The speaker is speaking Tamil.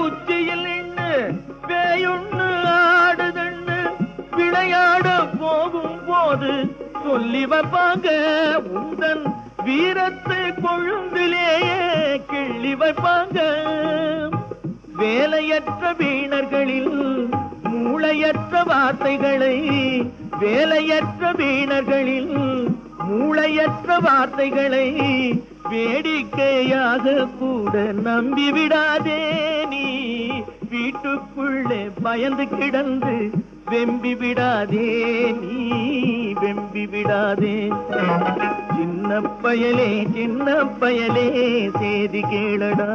உச்சியில் நின்று பேயுண்ணு ஆடுதுன்னு விளையாட போகும் போது சொல்லி வைப்பாங்க. உந்தன் வீரத்தை கொழுந்திலேயே கிள்ளி வைப்பாங்க. வேலையற்ற வீணர்களில் மூளையற்ற வார்த்தைகளை, வேலையற்ற வீணர்களில் மூளையற்ற வார்த்தைகளை வேடிக்கையாக கூட நம்பிவிடாதே. நீ வீட்டுக்குள்ளே பயந்து கிடந்து வெம்பி விடாதே. நீ வெம்பி விடாதே. சின்ன பயலே சின்ன பயலே சேதி கேளடா.